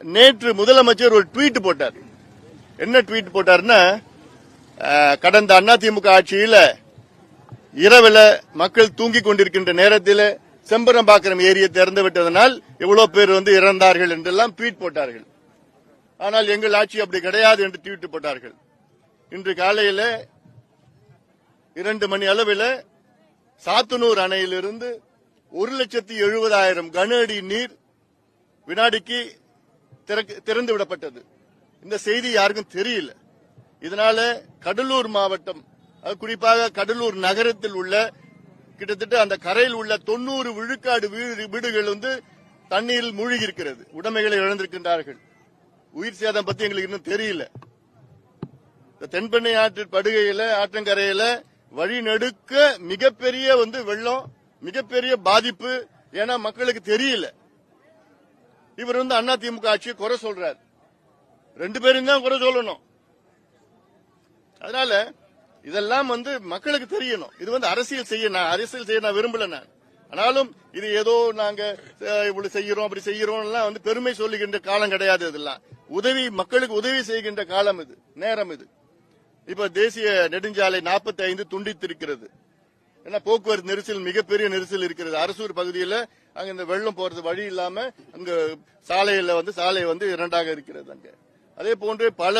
நேற்று முதலமைச்சர் ஒரு ட்வீட் போட்டார். என்ன ட்வீட் போட்டார்னா, கடந்த அதிமுக ஆட்சியில இரவில் மக்கள் தூங்கிக் கொண்டிருக்கின்ற நேரத்தில் செம்பரம்பாக்கம் ஏரியை திறந்து விட்டதனால் எவ்வளவு பேர் இறந்தார்கள் என்றெல்லாம் ட்வீட் போட்டார்கள். ஆனால் எங்கள் ஆட்சி அப்படி கிடையாது என்று ட்வீட் போட்டார்கள். இன்று காலையில் 2 மணி அளவில் சாத்தனூர் அணையிலிருந்து 1,70,000 கன அடி நீர் வினாடிக்கு திறந்து விடப்பட்டது. இந்த செய்தி யாருக்கும் தெரியல. இதனால கடலூர் மாவட்டம், குறிப்பாக கடலூர் நகரத்தில் உள்ள கிட்டத்தட்ட அந்த கரையில் உள்ள 90 விழுக்காடு வீடுகள் தண்ணீரில் மூழ்கி இருக்கிறது. உடைமைகளை இழந்திருக்கின்றார்கள். உயிர் சேதம் பத்தி எங்களுக்கு இன்னும் தெரியல. தென்பெண்ணை ஆற்று படுகையில ஆற்றங்கரையில வழிநடுக்க மிகப்பெரிய வெள்ளம், மிகப்பெரிய பாதிப்பு. ஏன்னா மக்களுக்கு தெரியல. இவர் அதிமுக ஆட்சியை குறை சொல்றார். 2 பேரும் தான் குறை சொல்லணும். அதனால இதெல்லாம் மக்களுக்கு தெரியணும். இது அரசியல் செய்ய நான் விரும்பல. நான் ஆனாலும் இது ஏதோ நாங்க இவ்வளவு செய்யறோம் அப்படி செய்யறோம் பெருமை சொல்லுகின்ற காலம் கிடையாது. இதெல்லாம் மக்களுக்கு உதவி செய்கின்ற காலம் இது, நேரம் இது. இப்ப தேசிய நெடுஞ்சாலை 45 துண்டித்திருக்கிறது. ஏன்னா போக்குவரத்து நெரிசல், மிகப்பெரிய நெரிசல் இருக்கிறது. அரசூர் பகுதியில் அங்க இந்த வெள்ளம் போறது வழி இல்லாம அங்க சாலையில சாலை 2ஆக இருக்கிறது. அங்க அதே போன்று பல